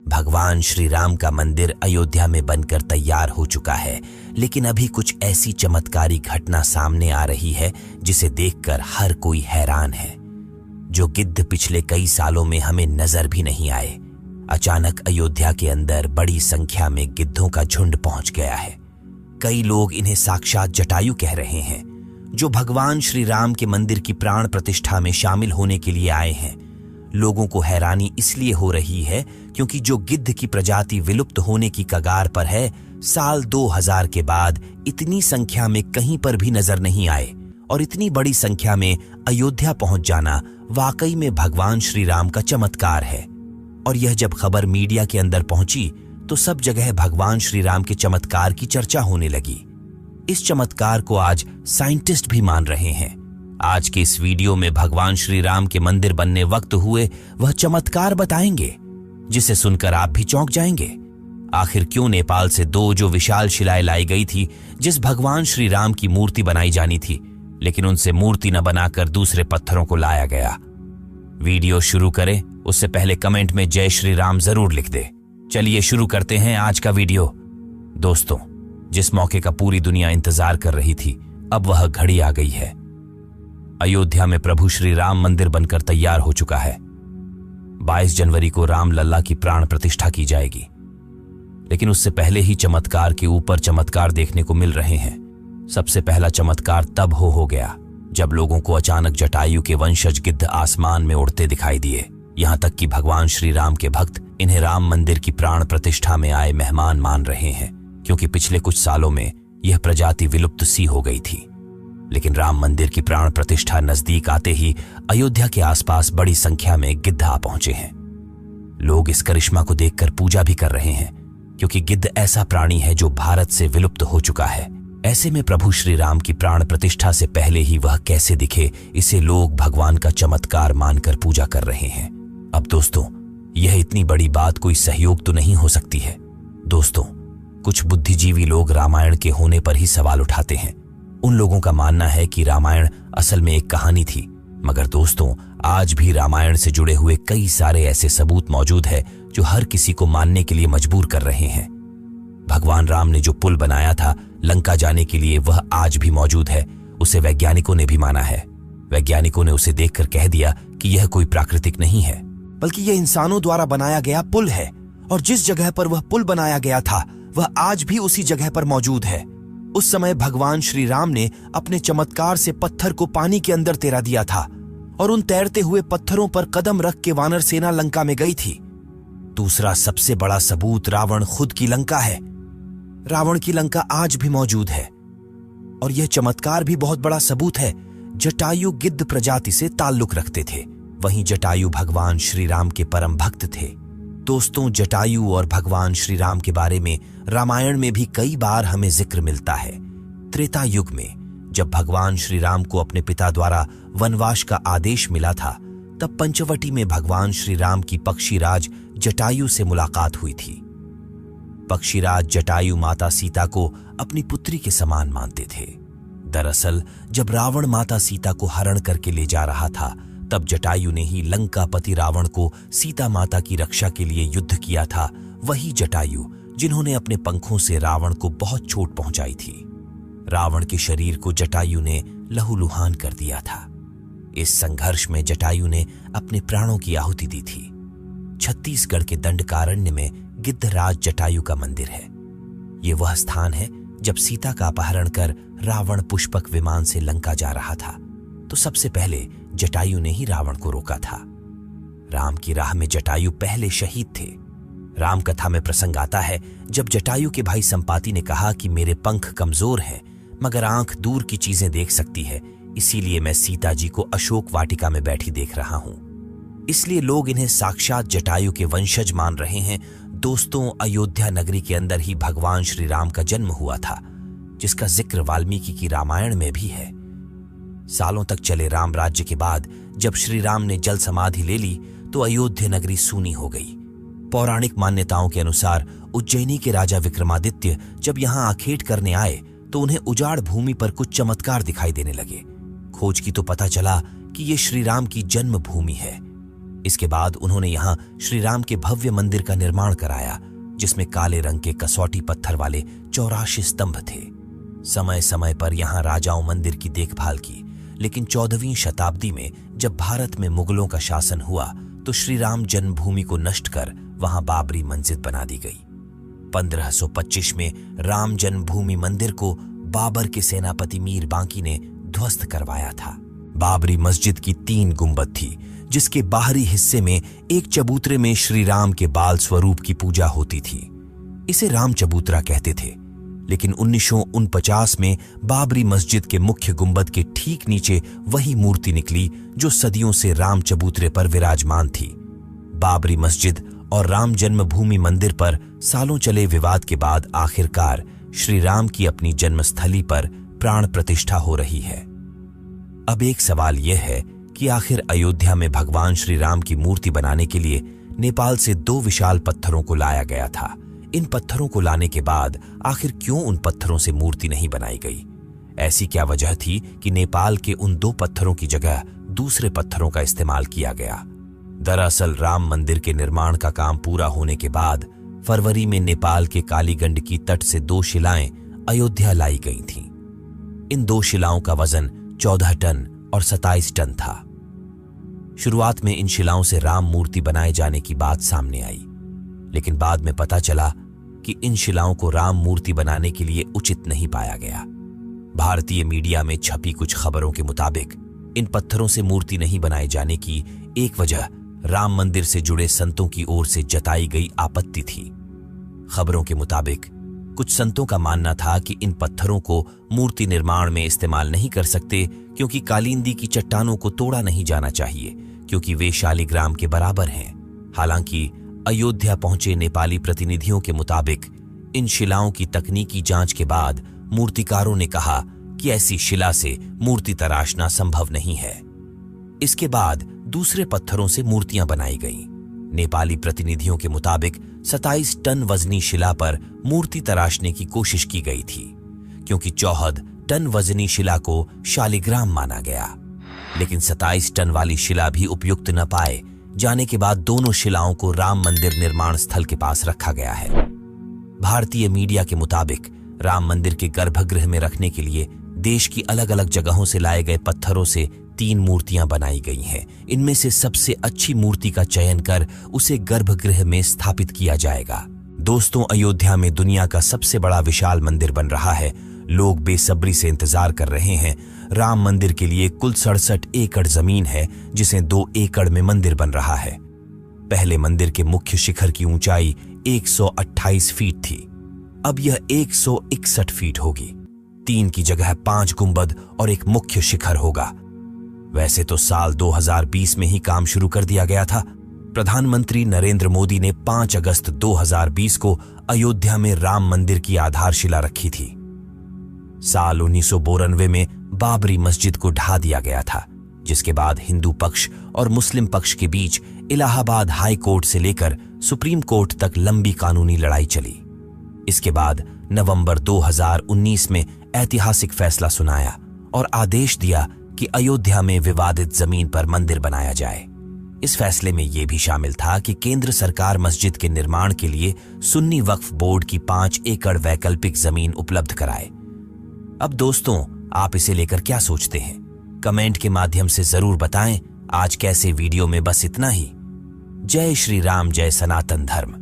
भगवान श्री राम का मंदिर अयोध्या में बनकर तैयार हो चुका है, लेकिन अभी कुछ ऐसी चमत्कारी घटना सामने आ रही है जिसे देखकर हर कोई हैरान है। जो गिद्ध पिछले कई सालों में हमें नजर भी नहीं आए, अचानक अयोध्या के अंदर बड़ी संख्या में गिद्धों का झुंड पहुंच गया है। कई लोग इन्हें साक्षात जटायु कह रहे हैं, जो भगवान श्री राम के मंदिर की प्राण प्रतिष्ठा में शामिल होने के लिए आए हैं। लोगों को हैरानी इसलिए हो रही है क्योंकि जो गिद्ध की प्रजाति विलुप्त होने की कगार पर है, साल 2000 के बाद इतनी संख्या में कहीं पर भी नजर नहीं आए, और इतनी बड़ी संख्या में अयोध्या पहुंच जाना वाकई में भगवान श्री राम का चमत्कार है। और यह जब खबर मीडिया के अंदर पहुंची तो सब जगह भगवान श्री राम के चमत्कार की चर्चा होने लगी। इस चमत्कार को आज साइंटिस्ट भी मान रहे हैं। आज के इस वीडियो में भगवान श्री राम के मंदिर बनने वक्त हुए वह चमत्कार बताएंगे, जिसे सुनकर आप भी चौंक जाएंगे। आखिर क्यों नेपाल से 2 जो विशाल शिलाएं लाई गई थी, जिस भगवान श्री राम की मूर्ति बनाई जानी थी, लेकिन उनसे मूर्ति न बनाकर दूसरे पत्थरों को लाया गया। वीडियो शुरू करें उससे पहले कमेंट में जय श्री राम जरूर लिख दे। चलिए शुरू करते हैं आज का वीडियो। दोस्तों, जिस मौके का पूरी दुनिया इंतजार कर रही थी, अब वह घड़ी आ गई है। अयोध्या में प्रभु श्री राम मंदिर बनकर तैयार हो चुका है। 22 जनवरी को राम लल्ला की प्राण प्रतिष्ठा की जाएगी, लेकिन उससे पहले ही चमत्कार के ऊपर चमत्कार देखने को मिल रहे हैं। सबसे पहला चमत्कार तब हो गया जब लोगों को अचानक जटायु के वंशज गिद्ध आसमान में उड़ते दिखाई दिए। यहां तक कि भगवान श्री राम के भक्त इन्हें राम मंदिर की प्राण प्रतिष्ठा में आए मेहमान मान रहे हैं, क्योंकि पिछले कुछ सालों में यह प्रजाति विलुप्त सी हो गई थी। लेकिन राम मंदिर की प्राण प्रतिष्ठा नजदीक आते ही अयोध्या के आसपास बड़ी संख्या में गिद्ध आ पहुंचे हैं। लोग इस करिश्मा को देखकर पूजा भी कर रहे हैं, क्योंकि गिद्ध ऐसा प्राणी है जो भारत से विलुप्त हो चुका है। ऐसे में प्रभु श्री राम की प्राण प्रतिष्ठा से पहले ही वह कैसे दिखे, इसे लोग भगवान का चमत्कार मानकर पूजा कर रहे हैं। अब दोस्तों, यह इतनी बड़ी बात कोई सहयोग तो नहीं हो सकती है। दोस्तों, कुछ बुद्धिजीवी लोग रामायण के होने पर ही सवाल उठाते हैं। उन लोगों का मानना है कि रामायण असल में एक कहानी थी, मगर दोस्तों, आज भी रामायण से जुड़े हुए कई सारे ऐसे सबूत मौजूद है जो हर किसी को मानने के लिए मजबूर कर रहे हैं। भगवान राम ने जो पुल बनाया था लंका जाने के लिए, वह आज भी मौजूद है। उसे वैज्ञानिकों ने भी माना है। वैज्ञानिकों ने उसे देखकर कह दिया कि यह कोई प्राकृतिक नहीं है, बल्कि यह इंसानों द्वारा बनाया गया पुल है। और जिस जगह पर वह पुल बनाया गया था, वह आज भी उसी जगह पर मौजूद है। उस समय भगवान श्री राम ने अपने चमत्कार से पत्थर को पानी के अंदर तैरा दिया था, और उन तैरते हुए पत्थरों पर कदम रख के वानर सेना लंका में गई थी। दूसरा सबसे बड़ा सबूत रावण खुद की लंका है। रावण की लंका आज भी मौजूद है। और यह चमत्कार भी बहुत बड़ा सबूत है। जटायु गिद्ध प्रजाति से ताल्लुक रखते थे, वहीं जटायु भगवान श्री राम के परम भक्त थे। दोस्तों, जटायु और भगवान श्री राम के बारे में रामायण में भी कई बार हमें जिक्र मिलता है। त्रेता युग में जब भगवान श्री राम को अपने पिता द्वारा वनवास का आदेश मिला था, तब पंचवटी में भगवान श्री राम की पक्षीराज जटायु से मुलाकात हुई थी। पक्षीराज जटायु माता सीता को अपनी पुत्री के समान मानते थे। दरअसल जब रावण माता सीता को हरण करके ले जा रहा था, तब जटायु ने ही लंकापति रावण को सीता माता की रक्षा के लिए युद्ध किया था। वही जटायु जिन्होंने अपने पंखों से रावण को बहुत चोट पहुंचाई थी। रावण के शरीर को जटायु ने लहूलुहान कर दिया था। इस संघर्ष में जटायु ने अपने प्राणों की आहुति दी थी। छत्तीसगढ़ के दंडकारण्य में गिद्धराज जटायु का मंदिर है। ये वह स्थान है जब सीता का अपहरण कर रावण पुष्पक विमान से लंका जा रहा था, तो सबसे पहले जटायु ने ही रावण को रोका था। राम की राह में जटायु पहले शहीद थे। राम कथा में प्रसंग आता है जब जटायु के भाई संपाति ने कहा कि मेरे पंख कमजोर हैं, मगर आंख दूर की चीजें देख सकती है, इसीलिए मैं सीता जी को अशोक वाटिका में बैठी देख रहा हूं। इसलिए लोग इन्हें साक्षात जटायु के वंशज मान रहे हैं। दोस्तों, अयोध्या नगरी के अंदर ही भगवान श्री राम का जन्म हुआ था, जिसका जिक्र वाल्मीकि की रामायण में भी है। सालों तक चले राम राज्य के बाद जब श्री राम ने जल समाधि ले ली, तो अयोध्या नगरी सूनी हो गई। पौराणिक मान्यताओं के अनुसार उज्जैनी के राजा विक्रमादित्य जब यहां आखेट करने आए, तो उन्हें उजाड़ भूमि पर कुछ चमत्कार दिखाई देने लगे। खोज की तो पता चला कि ये श्री राम की जन्म भूमि है। इसके बाद उन्होंने यहाँ श्री राम के भव्य मंदिर का निर्माण कराया, जिसमें काले रंग के कसौटी पत्थर वाले 84 स्तंभ थे। समय समय पर यहाँ राजाओं मंदिर की देखभाल की, लेकिन 14वीं शताब्दी में जब भारत में मुगलों का शासन हुआ तो श्री राम जन्मभूमि को नष्ट कर वहां बाबरी मस्जिद बना दी गई। 1525 में राम जन्मभूमि मंदिर को बाबर के सेनापति मीर बांकी ने ध्वस्त करवाया था। बाबरी मस्जिद की 3 गुंबद थी, जिसके बाहरी हिस्से में एक चबूतरे में श्री राम के बाल स्वरूप की पूजा होती थी। इसे राम चबूतरा कहते थे, लेकिन 1949 में बाबरी मस्जिद के मुख्य गुंबद के ठीक नीचे वही मूर्ति निकली जो सदियों से राम चबूतरे पर विराजमान थी। बाबरी मस्जिद और राम जन्मभूमि मंदिर पर सालों चले विवाद के बाद आखिरकार श्री राम की अपनी जन्मस्थली पर प्राण प्रतिष्ठा हो रही है। अब एक सवाल यह है कि आखिर अयोध्या में भगवान श्री राम की मूर्ति बनाने के लिए नेपाल से 2 विशाल पत्थरों को लाया गया था। इन पत्थरों को लाने के बाद आखिर क्यों उन पत्थरों से मूर्ति नहीं बनाई गई? ऐसी क्या वजह थी कि नेपाल के उन 2 पत्थरों की जगह दूसरे पत्थरों का इस्तेमाल किया गया? दरअसल राम मंदिर के निर्माण का काम पूरा होने के बाद फरवरी में नेपाल के कालीगंड की तट से 2 शिलाएं अयोध्या लाई गई थीं। इन 2 शिलाओं का वजन 14 टन और 27 टन था। शुरुआत में इन शिलाओं से राम मूर्ति बनाए जाने की बात सामने आई, लेकिन बाद में पता चला कि इन शिलाओं को राम मूर्ति बनाने के लिए उचित नहीं पाया गया। भारतीय मीडिया में छपी कुछ खबरों के मुताबिक इन पत्थरों से मूर्ति नहीं बनाए जाने की एक वजह राम मंदिर से जुड़े संतों की ओर से जताई गई आपत्ति थी। खबरों के मुताबिक कुछ संतों का मानना था कि इन पत्थरों को मूर्ति निर्माण में इस्तेमाल नहीं कर सकते, क्योंकि कालिंदी की चट्टानों को तोड़ा नहीं जाना चाहिए, क्योंकि वे शालिग्राम के बराबर हैं। हालांकि अयोध्या पहुंचे नेपाली प्रतिनिधियों के मुताबिक इन शिलाओं की तकनीकी जांच के बाद मूर्तिकारों ने कहा कि ऐसी शिला से मूर्ति तराशना संभव नहीं है। इसके बाद दूसरे पत्थरों से मूर्तियां बनाई गईं। नेपाली प्रतिनिधियों के मुताबिक 27 टन वजनी शिला पर मूर्ति तराशने की कोशिश की गई थी, क्योंकि 14 टन वजनी शिला को शालिग्राम माना गया। लेकिन 27 टन वाली शिला भी उपयुक्त न पाए जाने के बाद दोनों शिलाओं को राम मंदिर निर्माण स्थल के पास रखा गया है। भारतीय मीडिया के मुताबिक राम मंदिर के गर्भगृह में रखने के लिए देश की अलग अलग जगहों से लाए गए पत्थरों से 3 मूर्तियां बनाई गई हैं। इनमें से सबसे अच्छी मूर्ति का चयन कर उसे गर्भगृह में स्थापित किया जाएगा। दोस्तों, अयोध्या में दुनिया का सबसे बड़ा विशाल मंदिर बन रहा है। लोग बेसब्री से इंतजार कर रहे हैं। राम मंदिर के लिए कुल 67 एकड़ जमीन है, जिसे 2 एकड़ में मंदिर बन रहा है। पहले मंदिर के मुख्य शिखर की ऊंचाई 128 फीट थी, अब यह 161 फीट होगी। 3 की जगह 5 गुंबद और एक मुख्य शिखर होगा। वैसे तो साल 2020 में ही काम शुरू कर दिया गया था। प्रधानमंत्री नरेंद्र मोदी ने 5 अगस्त 2020 को अयोध्या में राम मंदिर की आधारशिला रखी थी। साल 1992 में बाबरी मस्जिद को ढा दिया गया था, जिसके बाद हिंदू पक्ष और मुस्लिम पक्ष के बीच इलाहाबाद हाई कोर्ट से लेकर सुप्रीम कोर्ट तक लंबी कानूनी लड़ाई चली। इसके बाद नवंबर 2019 में ऐतिहासिक फैसला सुनाया और आदेश दिया कि अयोध्या में विवादित जमीन पर मंदिर बनाया जाए। इस फैसले में यह भी शामिल था कि केंद्र सरकार मस्जिद के निर्माण के लिए सुन्नी वक्फ बोर्ड की 5 एकड़ वैकल्पिक जमीन उपलब्ध कराए। अब दोस्तों, आप इसे लेकर क्या सोचते हैं? कमेंट के माध्यम से जरूर बताएं। आज कैसे वीडियो में बस इतना ही। जय श्री राम, जय सनातन धर्म।